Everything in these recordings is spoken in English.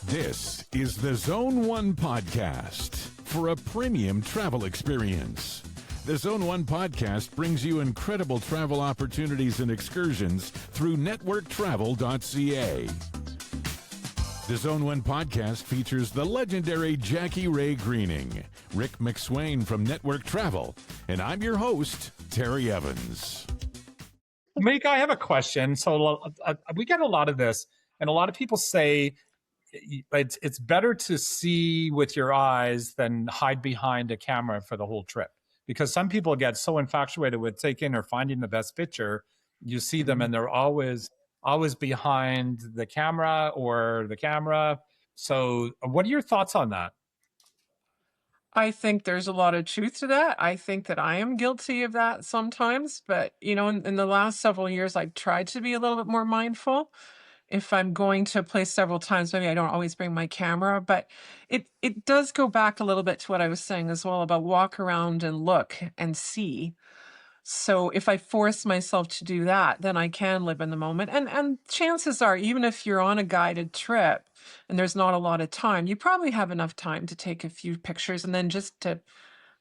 This is the Zone 1 podcast for a premium travel experience. The Zone 1 podcast brings you incredible travel opportunities and excursions through networktravel.ca. The Zone 1 podcast features the legendary Jackie Ray Greening, Rick McSwain from Network Travel, and I'm your host, Terry Evans. Monique, I have a question. So we get a lot of this, and a lot of people say it's better to see with your eyes than hide behind a camera for the whole trip. Because some people get so infatuated with taking or finding the best picture, you see them and they're always behind the camera or the camera. So what are your thoughts on that? I think there's a lot of truth to that. I think that I am guilty of that sometimes, but in the last several years, I've tried to be a little bit more mindful. If I'm going to a place several times, maybe I don't always bring my camera, but it does go back a little bit to what I was saying as well about walk around and look and see. So if I force myself to do that, then I can live in the moment. And chances are, even if you're on a guided trip and there's not a lot of time, you probably have enough time to take a few pictures and then just to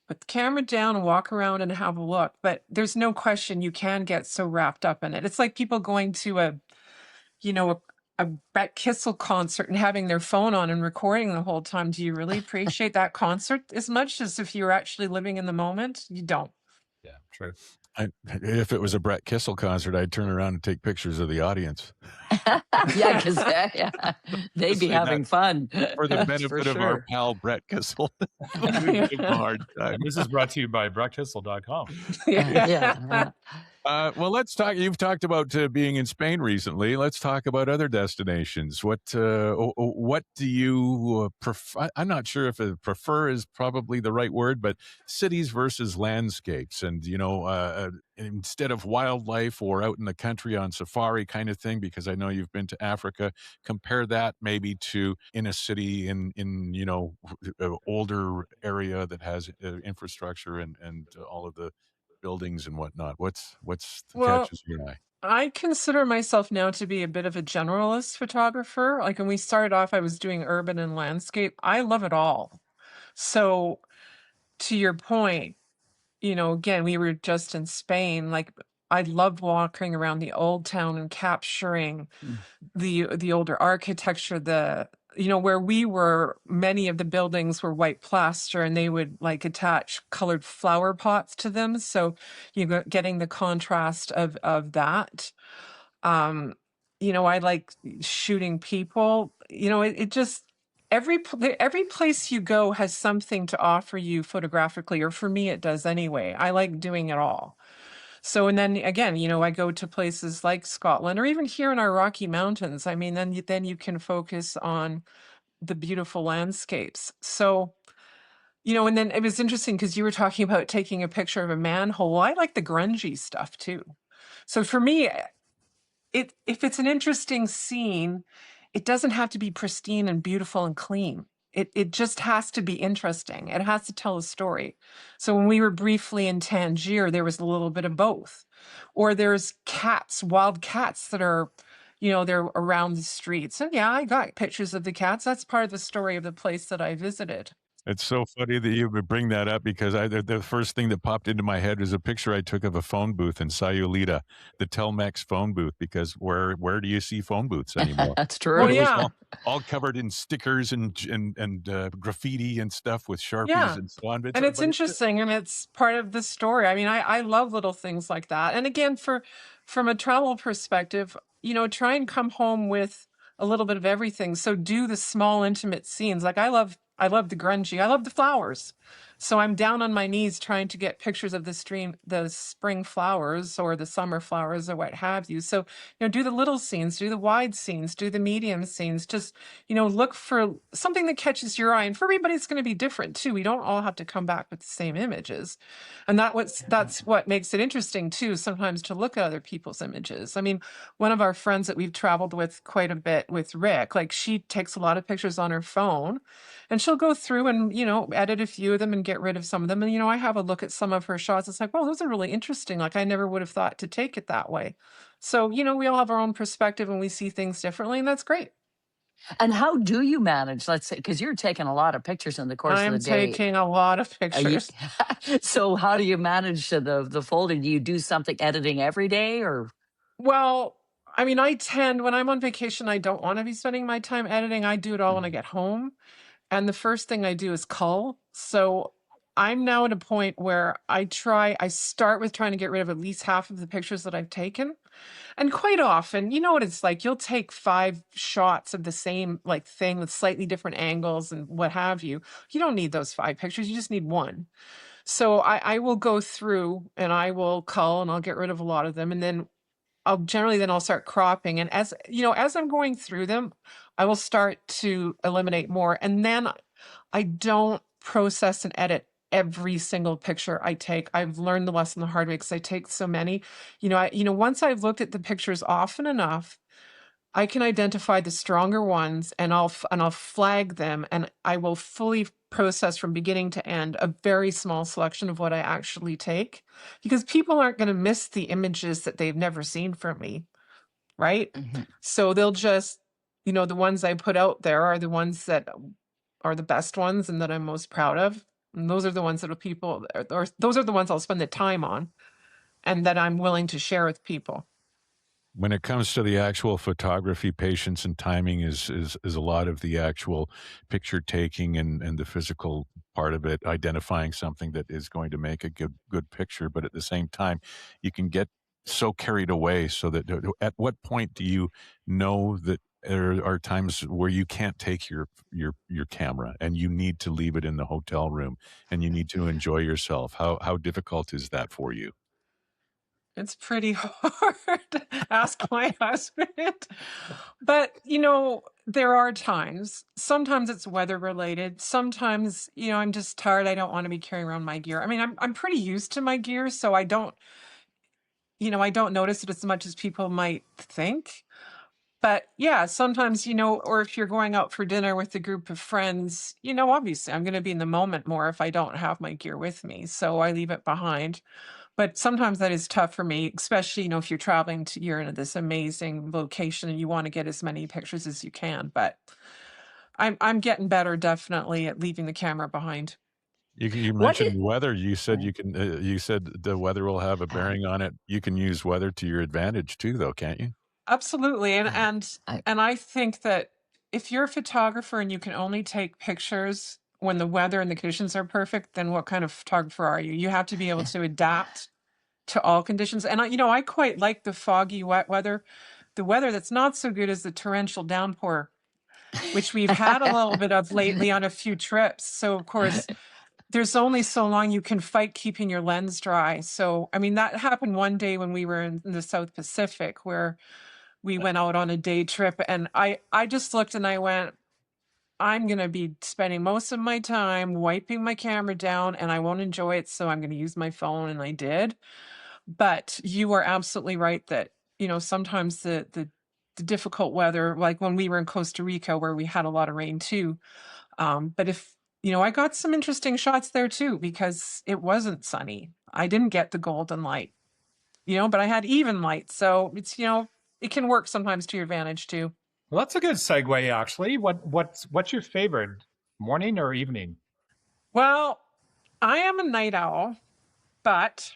put the camera down and walk around and have a look. But there's no question you can get so wrapped up in it. It's like people going to a Brett Kissel concert and having their phone on and recording the whole time. Do you really appreciate that concert as much as if you're actually living in the moment? You don't. Yeah, true. If it was a Brett Kissel concert, I'd turn around and take pictures of the audience. Yeah, because they'd be having fun. For the benefit of our pal Brett Kissel. We give him a hard time. This is brought to you by BrettKissel.com. Yeah. Well, let's talk. You've talked about being in Spain recently. Let's talk about other destinations. What do you prefer? I'm not sure if prefer is probably the right word, but cities versus landscapes, and instead of wildlife or out in the country on safari kind of thing. Because I know you've been to Africa. Compare that maybe to in a city in older area that has infrastructure and all of the buildings and whatnot. What's catches your eye? I consider myself now to be a bit of a generalist photographer. Like when we started off, I was doing urban and landscape. I love it all. So to your point, again, we were just in Spain. Like I loved walking around the old town and capturing the older architecture, where we were, many of the buildings were white plaster and they would like attach colored flower pots to them. So getting the contrast of that. I like shooting people. It just every place you go has something to offer you photographically, or for me it does anyway. I like doing it all. So, and then again, I go to places like Scotland or even here in our Rocky Mountains. I mean, then you can focus on the beautiful landscapes. So, and then it was interesting because you were talking about taking a picture of a manhole. Well, I like the grungy stuff too. So for me, if it's an interesting scene, it doesn't have to be pristine and beautiful and clean. It just has to be interesting. It has to tell a story. So when we were briefly in Tangier, there was a little bit of both. Or there's wild cats that are, they're around the streets. And yeah, I got pictures of the cats. That's part of the story of the place that I visited. It's so funny that you would bring that up because the first thing that popped into my head was a picture I took of a phone booth in Sayulita, the Telmex phone booth, because where do you see phone booths anymore? That's true. Oh, yeah. All covered in stickers and graffiti and stuff with Sharpies and so on. And it's interesting, and it's part of the story. I mean, I love little things like that. And again, from a travel perspective, try and come home with a little bit of everything. So do the small, intimate scenes. Like I love the grungy. I love the flowers. So I'm down on my knees trying to get pictures of the spring flowers or the summer flowers or what have you. So, do the little scenes, do the wide scenes, do the medium scenes. Just, look for something that catches your eye. And for everybody, it's going to be different too. We don't all have to come back with the same images. And that's what makes it interesting too, sometimes to look at other people's images. I mean, one of our friends that we've traveled with quite a bit with Rick, like she takes a lot of pictures on her phone and she'll go through and, edit a few of them and get rid of some of them. And, I have a look at some of her shots. It's like, well, those are really interesting. Like I never would have thought to take it that way. So, we all have our own perspective and we see things differently, and that's great. And how do you manage, let's say, because you're taking a lot of pictures in the course of I'm the day. taking a lot of Are you, pictures. so how do you manage the folder? Do you do something editing every day or? Well, I mean, I tend, when I'm on vacation, I don't want to be spending my time editing. I do it all when I get home. And the first thing I do is cull. So I'm now at a point where I start with trying to get rid of at least half of the pictures that I've taken. And quite often, you know what it's like, you'll take 5 shots of the same like thing with slightly different angles and what have you. You don't need those 5 pictures, you just need 1. So I will go through and I will cull and I'll get rid of a lot of them. And then I'll start cropping. And as you know, as I'm going through them, I will start to eliminate more. And then I don't process and edit every single picture I take. I've learned the lesson the hard way because I take so many. Once I've looked at the pictures often enough, I can identify the stronger ones and I'll flag them, and I will fully process from beginning to end a very small selection of what I actually take, because people aren't going to miss the images that they've never seen from me, right? Mhm. So they'll just, the ones I put out there are the ones that are the best ones and that I'm most proud of. And those are the ones or those are the ones I'll spend the time on and that I'm willing to share with people. When it comes to the actual photography, patience and timing is a lot of the actual picture taking and the physical part of it, identifying something that is going to make a good picture. But at the same time, you can get so carried away. So that at what point do you know that there are times where you can't take your camera and you need to leave it in the hotel room and you need to enjoy yourself? How difficult is that for you? It's pretty hard. Ask my husband. But, there are times. Sometimes it's weather related. Sometimes, I'm just tired. I don't want to be carrying around my gear. I mean, I'm pretty used to my gear, so I don't notice it as much as people might think. But yeah, sometimes, or if you're going out for dinner with a group of friends, obviously I'm going to be in the moment more if I don't have my gear with me. So I leave it behind. But sometimes that is tough for me, especially, if you're in this amazing location and you want to get as many pictures as you can. But I'm getting better definitely at leaving the camera behind. You What mentioned did? weather. You said the weather will have a bearing on it. You can use weather to your advantage too, though, can't you? Absolutely. And I, and I, and I think that if you're a photographer and you can only take pictures when the weather and the conditions are perfect, then what kind of photographer are you? You have to be able to adapt to all conditions. And I quite like the foggy, wet weather. The weather that's not so good is the torrential downpour, which we've had a little bit of lately on a few trips. So of course, there's only so long you can fight keeping your lens dry. So I mean, that happened one day when we were in the South Pacific, where we went out on a day trip, and I just looked and I went, I'm going to be spending most of my time wiping my camera down and I won't enjoy it, so I'm going to use my phone. And I did. But you are absolutely right that, sometimes the difficult weather, like when we were in Costa Rica where we had a lot of rain too. But I got some interesting shots there too because it wasn't sunny. I didn't get the golden light, but I had even light. So it can work sometimes to your advantage too. Well, that's a good segue, actually. What's your favorite, morning or evening? Well, I am a night owl, but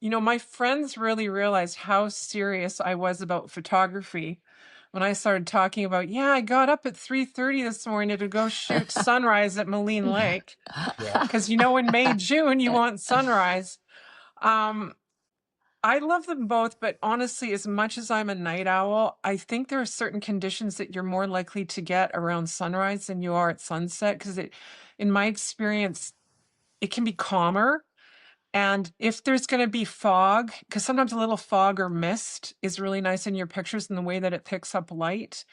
my friends really realized how serious I was about photography when I started talking about, yeah, I got up at 3:30 this morning to go shoot sunrise at Moline Lake. Yeah. Because in May, June, you want sunrise. Um, I love them both, but honestly, as much as I'm a night owl, I think there are certain conditions that you're more likely to get around sunrise than you are at sunset. Because in my experience, it can be calmer. And if there's going to be fog, because sometimes a little fog or mist is really nice in your pictures in the way that it picks up light.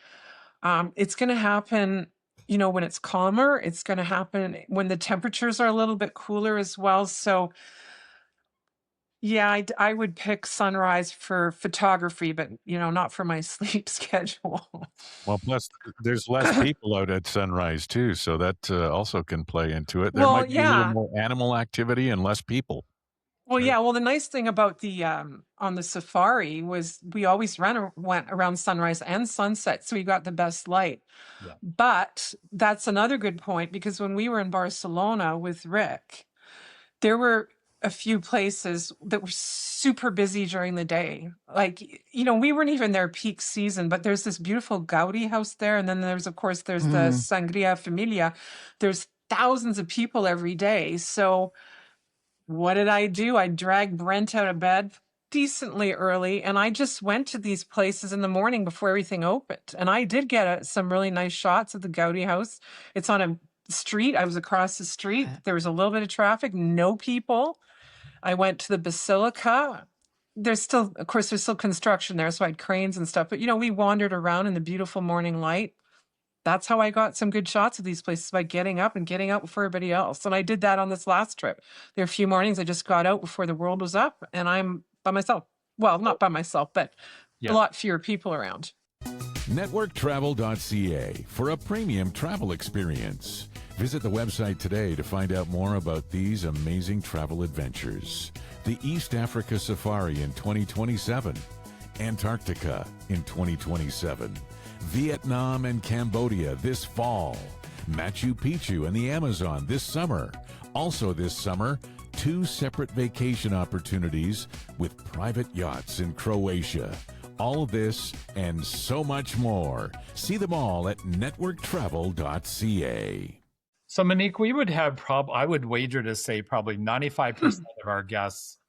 It's going to happen, when it's calmer. It's going to happen when the temperatures are a little bit cooler as well. So yeah, I would pick sunrise for photography, but not for my sleep schedule. Well, plus there's less people out at sunrise too, so that also can play into it. There Well, might be a little yeah. more animal activity and less people. Well, yeah. Well, the nice thing about the on the safari was we always went around sunrise and sunset, so we got the best light. Yeah. But that's another good point, because when we were in Barcelona with Rick, there were a few places that were super busy during the day. Like, we weren't even there peak season, but there's this beautiful Gaudi house there. And then there's the Sangria Familia. There's thousands of people every day. So what did I do? I dragged Brent out of bed decently early, and I just went to these places in the morning before everything opened. And I did get some really nice shots of the Gaudi house. It's on a street. I was across the street. There was a little bit of traffic, no people. I went to the Basilica. There's still construction there, so I had cranes and stuff. But, we wandered around in the beautiful morning light. That's how I got some good shots of these places, by getting up and getting out before everybody else. And I did that on this last trip. There are a few mornings I just got out before the world was up, and I'm by myself. Well, not by myself, but a lot fewer people around. Networktravel.ca for a premium travel experience. Visit the website today to find out more about these amazing travel adventures. The East Africa Safari in 2027, Antarctica in 2027, Vietnam and Cambodia this fall, Machu Picchu and the Amazon this summer. Also this summer, 2 separate vacation opportunities with private yachts in Croatia. All this and so much more. See them all at networktravel.ca. So Monique, we would have I would wager to say probably 95% of our guests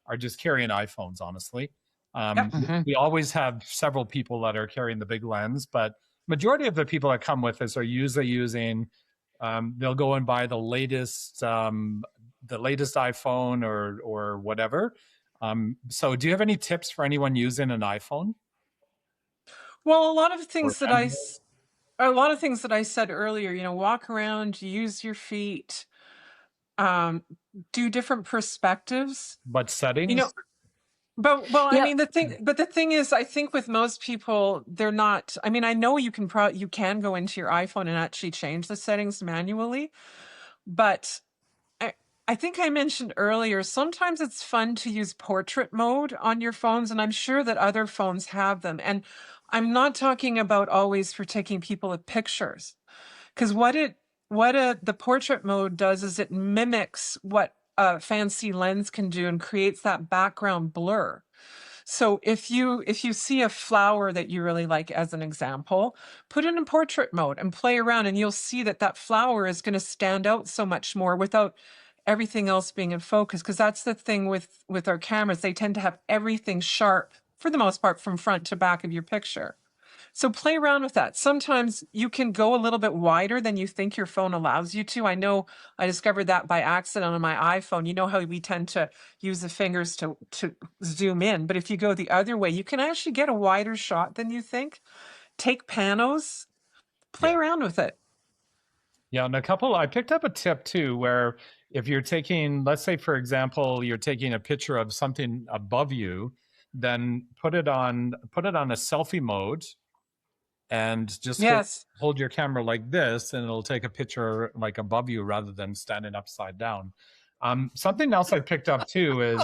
are just carrying iPhones, honestly. We always have several people that are carrying the big lens, but majority of the people that come with us are usually using, they'll go and buy the latest iPhone or whatever. So do you have any tips for anyone using an iPhone? Well, a lot of things that I said earlier, walk around, use your feet, do different perspectives. But settings? I mean, the thing is, I think with most people, they're not, I mean, I know you can go into your iPhone and actually change the settings manually, but I think I mentioned earlier, sometimes it's fun to use portrait mode on your phones, and I'm sure that other phones have them. And I'm not talking about always for taking people with pictures, because the portrait mode does is it mimics what a fancy lens can do and creates that background blur. So if you see a flower that you really like, as an example, put it in portrait mode and play around, and you'll see that flower is going to stand out so much more without everything else being in focus. Because that's the thing with our cameras, they tend to have everything sharp for the most part from front to back of your picture. So play around with that. Sometimes you can go a little bit wider than you think your phone allows you to. I know I discovered that by accident on my iPhone. You know how we tend to use the fingers to zoom in, but if you go the other way, you can actually get a wider shot than you think. Take panos, play around with it. Yeah, and I picked up a tip too, where if you're taking, let's say for example, you're taking a picture of something above you, then put it on a selfie mode, and just hold your camera like this, and it'll take a picture like above you rather than standing upside down. Something else I picked up too is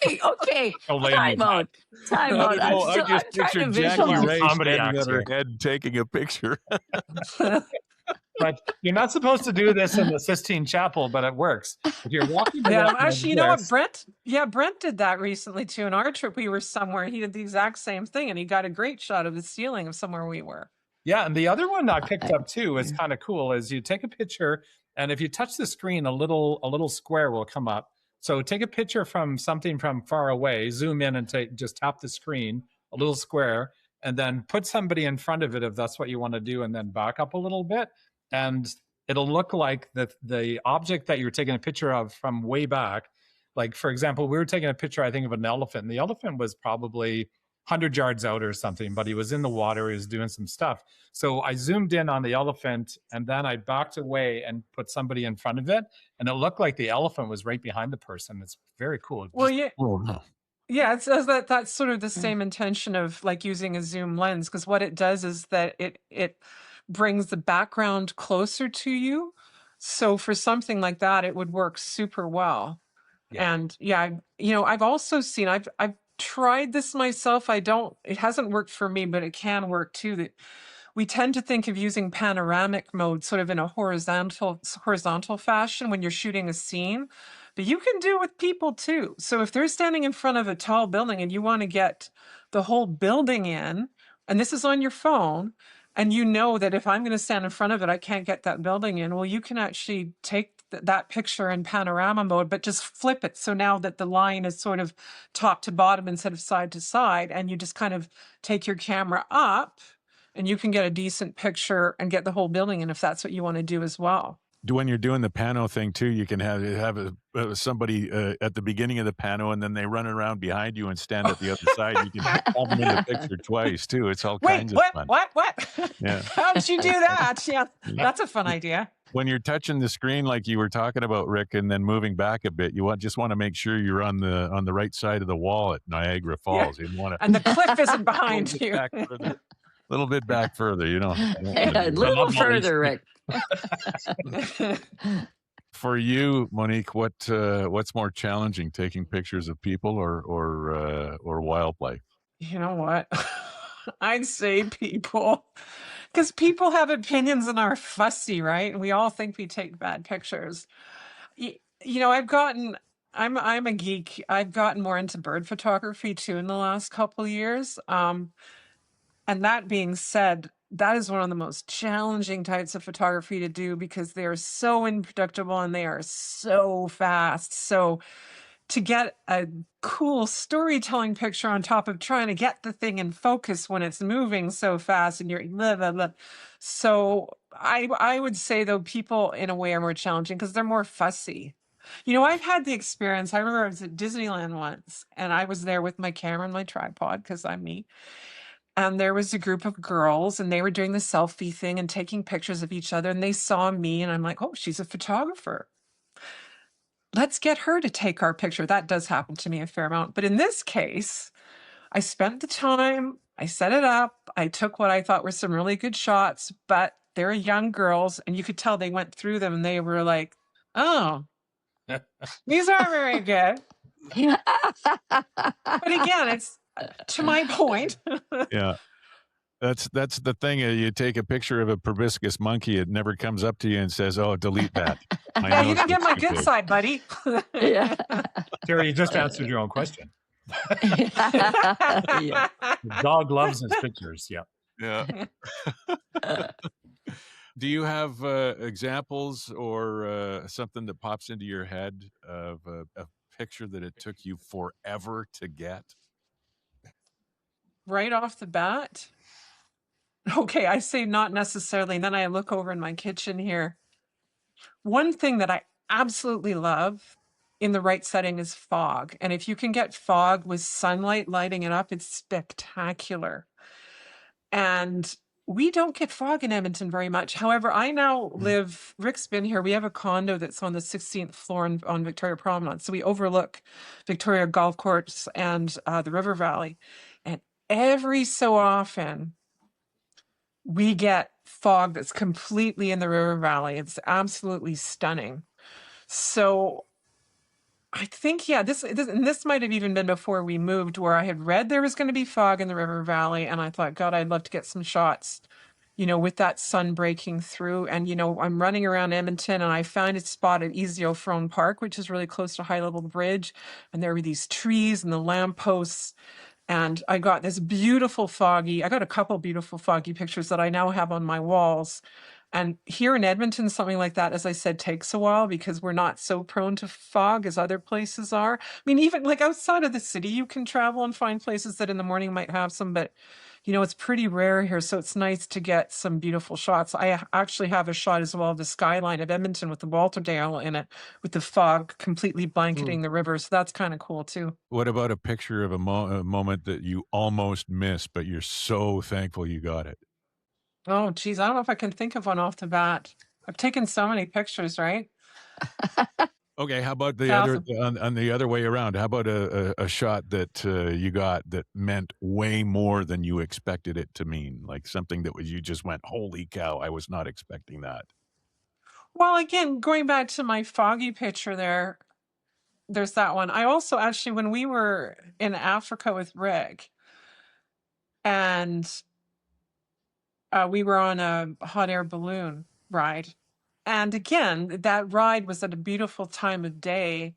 okay. Time mode. I just pictured Jackie Ray standing on her head taking a picture. But you're not supposed to do this in the Sistine Chapel, but it works. If you're walking, actually, you know what, Brent did that recently too. On our trip, we were somewhere. He did the exact same thing, and he got a great shot of the ceiling of somewhere we were. Yeah, and the other one I picked up too is kind of cool. Is you take a picture, and if you touch the screen, a little square will come up. So take a picture from something from far away, zoom in, and just tap the screen, a little square, and then put somebody in front of it if that's what you want to do, and then back up a little bit. And it'll look like the object that you're taking a picture of from way back. Like, for example, we were taking a picture, I think, of an elephant. And the elephant was probably 100 yards out or something, but he was in the water. He was doing some stuff. So I zoomed in on the elephant, and then I backed away and put somebody in front of it. And it looked like the elephant was right behind the person. It's very cool. Yeah, it says that's sort of the same intention of like using a zoom lens, because what it does is that it brings the background closer to you. So for something like that, it would work super well. Yeah. And yeah, I've also seen, I've tried this myself. It hasn't worked for me, but it can work too. That we tend to think of using panoramic mode sort of in a horizontal fashion when you're shooting a scene, but you can do it with people too. So if they're standing in front of a tall building and you want to get the whole building in, and this is on your phone, and you know that if I'm going to stand in front of it, I can't get that building in. Well, you can actually take that picture in panorama mode, but just flip it. So now that the line is sort of top to bottom instead of side to side, and you just kind of take your camera up and you can get a decent picture and get the whole building in if that's what you want to do as well. When you're doing the pano thing too, you can have somebody at the beginning of the pano, and then they run around behind you and stand at the other side. You can have them in the picture twice too. It's all kinds of fun. What? Yeah. How did you do that? Yeah, that's a fun idea. When you're touching the screen like you were talking about, Rick, and then moving back a bit, you just want to make sure you're on the right side of the wall at Niagara Falls. Yeah. You want to, and the cliff isn't behind you. A little bit back further, A little further, Rick. For you, Monique, what's more challenging, taking pictures of people or wildlife? You know what? I'd say people, because people have opinions and are fussy, right? And we all think we take bad pictures. I'm a geek. I've gotten more into bird photography too in the last couple of years. And that being said, that is one of the most challenging types of photography to do because they are so unpredictable and they are so fast. So to get a cool storytelling picture on top of trying to get the thing in focus when it's moving so fast and you're blah, blah, blah. So I would say, though, people in a way are more challenging because they're more fussy. I've had the experience. I remember I was at Disneyland once and I was there with my camera and my tripod because I'm me. And there was a group of girls and they were doing the selfie thing and taking pictures of each other. And they saw me and I'm like, oh, she's a photographer. Let's get her to take our picture. That does happen to me a fair amount. But in this case, I spent the time, I set it up, I took what I thought were some really good shots, but they're young girls and you could tell they went through them and they were like, oh, these aren't very good. But again, it's to my point. Yeah. That's the thing. You take a picture of a proboscis monkey, it never comes up to you and says, oh, delete that. Yeah, you can get my good side, buddy. Yeah. Terry, you just answered your own question. Yeah. The dog loves his pictures. Yeah. Yeah. Do you have examples or something that pops into your head of a picture that it took you forever to get? Right off the bat? Okay, I say not necessarily. And then I look over in my kitchen here. One thing that I absolutely love in the right setting is fog. And if you can get fog with sunlight lighting it up, it's spectacular. And we don't get fog in Edmonton very much. However, I now live, Rick's been here. We have a condo that's on the 16th floor on Victoria Promenade. So we overlook Victoria Golf Course and the River Valley. And every so often, we get fog that's completely in the river valley. It's absolutely stunning. So I think, yeah, this might have even been before we moved, where I had read there was going to be fog in the river valley. And I thought, God, I'd love to get some shots, with that sun breaking through. And, I'm running around Edmonton and I found a spot at Easy Throne Park, which is really close to High Level Bridge. And there were these trees and the lampposts. And I got a couple beautiful foggy pictures that I now have on my walls. And here in Edmonton, something like that, as I said, takes a while because we're not so prone to fog as other places are. I mean, even like outside of the city, you can travel and find places that in the morning might have some, but it's pretty rare here. So it's nice to get some beautiful shots. I actually have a shot as well of the skyline of Edmonton with the Walterdale in it, with the fog completely blanketing the river. So that's kind of cool too. What about a picture of a moment that you almost missed, but you're so thankful you got it? Oh, geez. I don't know if I can think of one off the bat. I've taken so many pictures, right? Okay, how about the Awesome. other on the other way around? How about a shot that you got that meant way more than you expected it to mean? Like something that you just went, holy cow, I was not expecting that. Well, again, going back to my foggy picture there, there's that one. I also actually, when we were in Africa with Rick, and we were on a hot air balloon ride. And again, that ride was at a beautiful time of day.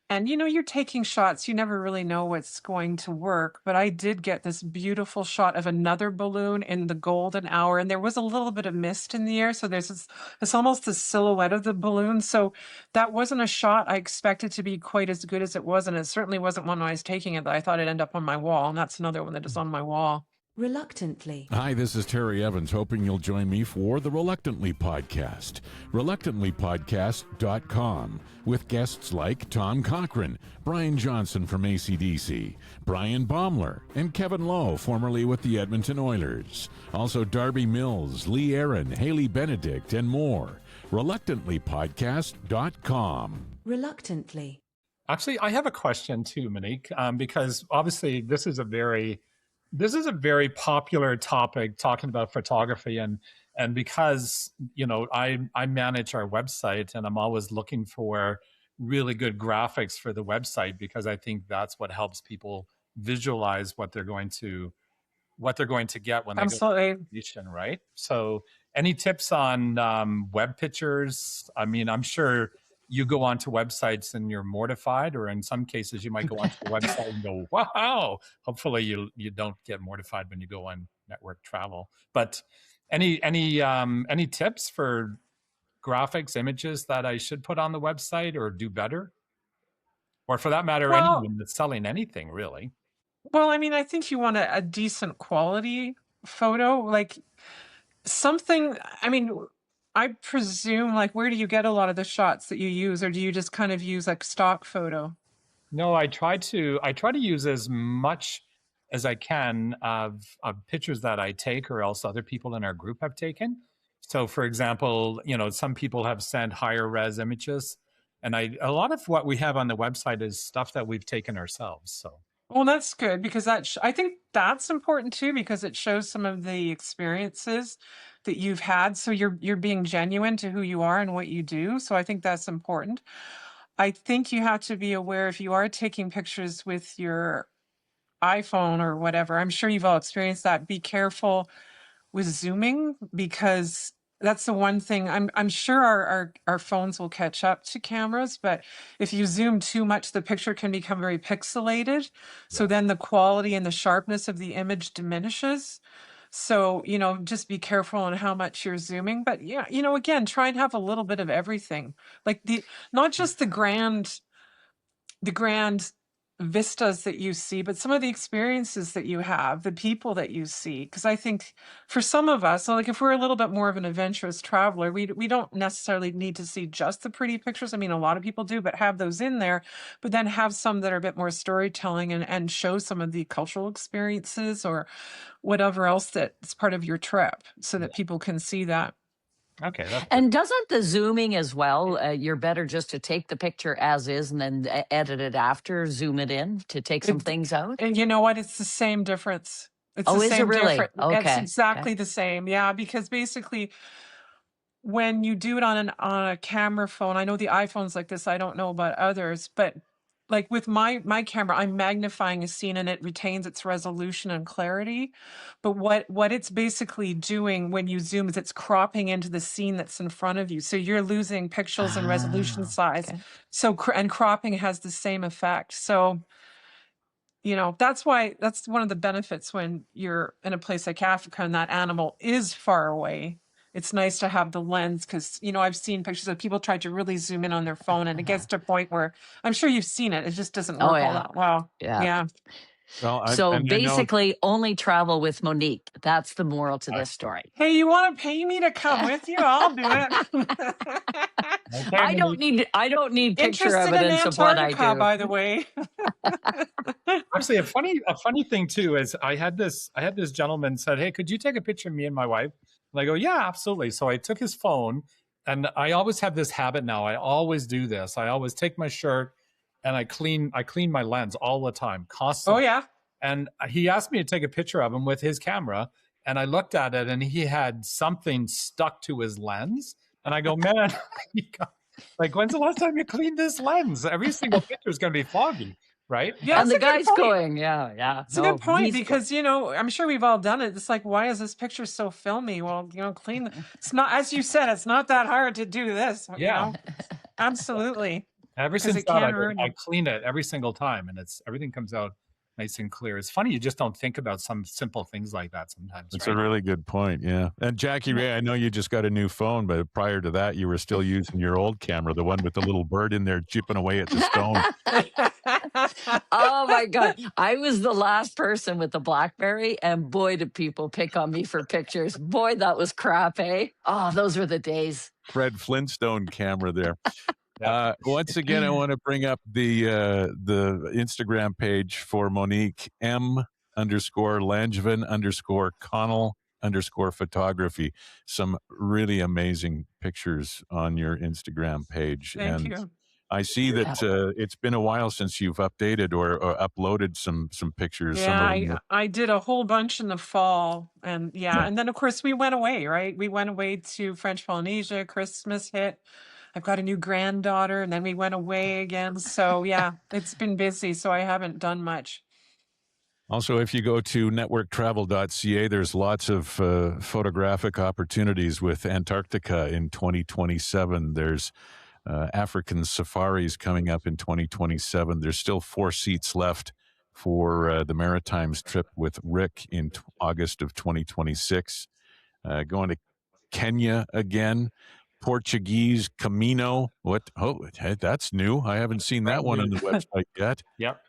And you're taking shots, you never really know what's going to work. But I did get this beautiful shot of another balloon in the golden hour, and there was a little bit of mist in the air. So it's almost the silhouette of the balloon. So that wasn't a shot I expected to be quite as good as it was. And it certainly wasn't one when I was taking it that I thought it'd end up on my wall. And that's another one that is on my wall. Reluctantly. Hi, this is Terry Evans, hoping you'll join me for the Reluctantly Podcast. ReluctantlyPodcast.com, with guests like Tom Cochran, Brian Johnson from AC/DC, Brian Baumler, and Kevin Lowe, formerly with the Edmonton Oilers. Also Darby Mills, Lee Aaron, Haley Benedict, and more. ReluctantlyPodcast.com. Reluctantly. Actually, I have a question too, Monique, because obviously this is a very popular topic, talking about photography, and because I manage our website, and I'm always looking for really good graphics for the website, because I think that's what helps people visualize what they're going to get when they Absolutely. go to the right? So any tips on web pictures? I mean, I'm sure you go onto websites and you're mortified, or in some cases you might go onto the website and go, wow. Hopefully you don't get mortified when you go on network travel. But any tips for graphics, images that I should put on the website or do better? Or for that matter, Well, anyone that's selling anything, really. Well, I mean, I think you want a decent quality photo, like something. I mean, I presume, like, where do you get a lot of the shots that you use, or do you just kind of use like stock photo? No, I try to use as much as I can of pictures that I take, or else other people in our group have taken. So, for example, some people have sent higher res images, and a lot of what we have on the website is stuff that we've taken ourselves. So. Well, that's good, because I think that's important too, because it shows some of the experiences that you've had. So you're being genuine to who you are and what you do. So I think that's important. I think you have to be aware, if you are taking pictures with your iPhone or whatever, I'm sure you've all experienced that. Be careful with zooming, because that's the one thing. I'm sure our phones will catch up to cameras, but if you zoom too much, the picture can become very pixelated. So then the quality and the sharpness of the image diminishes. So, just be careful on how much you're zooming. But yeah, again, try and have a little bit of everything. Like not just the grand vistas that you see, but some of the experiences that you have, the people that you see. Because I think for some of us, like if we're a little bit more of an adventurous traveler, we don't necessarily need to see just the pretty pictures. I mean, a lot of people do, but have those in there, but then have some that are a bit more storytelling and show some of the cultural experiences or whatever else that's part of your trip, so that people can see that. Okay. And doesn't the zooming as well, you're better just to take the picture as is and then edit it after, zoom it in to take some things out? And you know what? It's the same difference. It's Oh, the is it same really? difference. Okay. It's exactly the same. Yeah, because basically when you do it on a camera phone, I know the iPhone's like this, I don't know about others, but like with my camera, I'm magnifying a scene and it retains its resolution and clarity. But what it's basically doing when you zoom is it's cropping into the scene that's in front of you. So you're losing pixels and resolution size. Okay. So and cropping has the same effect. So that's one of the benefits when you're in a place like Africa and that animal is far away. It's nice to have the lens, because, I've seen pictures of people try to really zoom in on their phone, and it gets to a point where I'm sure you've seen it. It just doesn't work all that well. Yeah. Well, So basically, only travel with Monique. That's the moral to this story. Hey, you want to pay me to come with you? I'll do it. Okay, I don't need picture Interested evidence in of what I Antarctica, do. by the way. Actually, a funny thing too is I had this gentleman said, "Hey, could you take a picture of me and my wife?" And I go, "Yeah, absolutely." So I took his phone, and I always have this habit now. I always do this. I always take my shirt and I clean my lens all the time, constantly. Oh yeah. And he asked me to take a picture of him with his camera, and I looked at it, and he had something stuck to his lens. And I go, "Man, Like, when's the last time you cleaned this lens? Every single picture is going to be foggy, right? Yeah, And that's the a good guy's point. going, yeah. It's a good point because, I'm sure we've all done it. It's like, why is this picture so filmy? Well, clean. It's not, as you said, it's not that hard to do this, Yeah. Absolutely. Ever 'Cause since it that, can ruin I you. clean it every single time, and everything comes out nice and clear. It's funny, you just don't think about some simple things like that sometimes, That's right? a really good point. Yeah. And Jackie Ray, I know you just got a new phone, but prior to that, you were still using your old camera, the one with the little bird in there chipping away at the stone. Oh my God. I was the last person with the BlackBerry, and boy, did people pick on me for pictures. Boy, that was crap, eh? Oh, those were the days. Fred Flintstone camera there. Yeah. Once again, I want to bring up the Instagram page for Monique, M_Langevin_Connell_photography. Some really amazing pictures on your Instagram page. Thank And you. I see that it's been a while since you've updated or uploaded some pictures. Some of them Yeah, I did a whole bunch in the fall, and and then of course we went away, right? We went away to French Polynesia, Christmas hit. I've got a new granddaughter, and then we went away again. So yeah, it's been busy, so I haven't done much. Also, if you go to networktravel.ca, there's lots of photographic opportunities with Antarctica in 2027. There's African safaris coming up in 2027. There's still 4 seats left for the Maritimes trip with Rick in August of 2026. Going to Kenya again. Portuguese Camino. What? Oh, hey, that's new. I haven't seen that one on the website yet. Yep.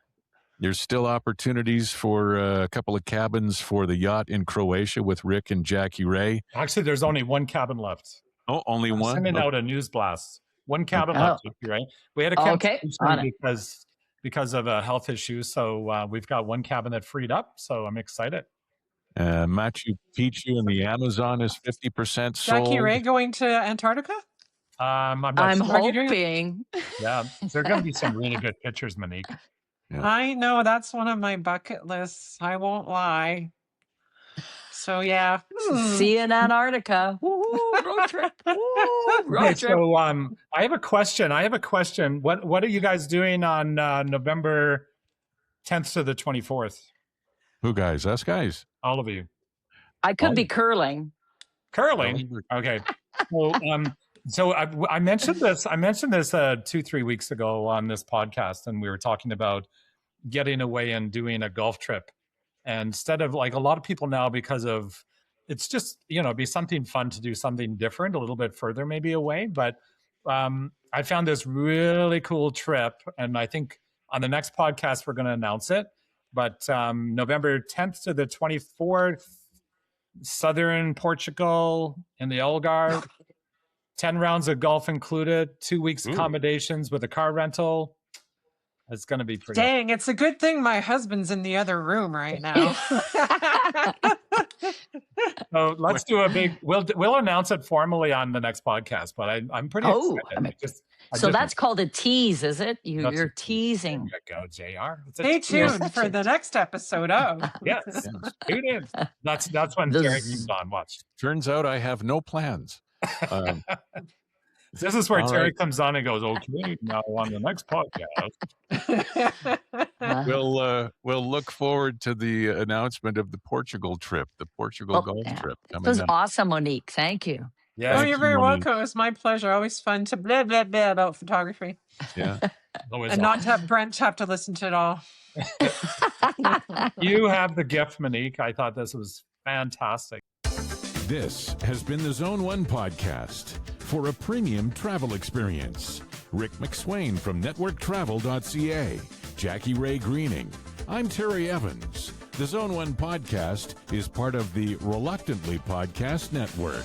There's still opportunities for a couple of cabins for the yacht in Croatia with Rick and Jackie Ray. Actually, there's only one cabin left. Oh, only I'm one? sending out a news blast. One cabin left, right? We had a cancellation because of a health issue. So we've got one cabin that freed up. So I'm excited. Machu Picchu and the Amazon is 50% sold. Jackie Ray going to Antarctica? I'm hoping. Yeah, there are going to be some really good pictures, Monique. Yeah. I know, that's one of my bucket lists. I won't lie. So yeah. See you in Antarctica. Woo, road trip. Woo, road trip. So I have a question. What are you guys doing on November 10th to the 24th? Who guys? Us guys? All of you. I could be curling. Curling? Okay. So I mentioned this 2-3 weeks ago on this podcast, and we were talking about getting away and doing a golf trip. And instead of, like, a lot of people now, because of, it's just, be something fun to do something different, a little bit further maybe away. But I found this really cool trip, and I think on the next podcast we're going to announce it. But November 10th to the 24th, southern Portugal in the Algarve, 10 rounds of golf included, 2 weeks accommodations with a car rental. It's going to be pretty. Dang, it's a good thing my husband's in the other room right now. So let's do a big. We'll announce it formally on the next podcast. But I'm pretty excited. So that's called a tease, is it? You're teasing. There you go, JR. Stay tuned for the next episode of. Yes, tune in. That's when Terry comes on. Watch. Turns out I have no plans. This is where Terry comes on and goes, okay, now on the next podcast. We'll look forward to the announcement of the Portugal trip, the Portugal golf trip. It was awesome, Monique. Thank you. Yeah, you're very welcome. It was my pleasure. Always fun to blah, blah, blah about photography. Yeah. And not to have Brent have to listen to it all. You have the gift, Monique. I thought this was fantastic. This has been the Zone 1 podcast. For a premium travel experience, Rick McSwain from networktravel.ca, Jackie Ray Greening. I'm Terry Evans. The Zone 1 podcast is part of the Reluctantly Podcast Network.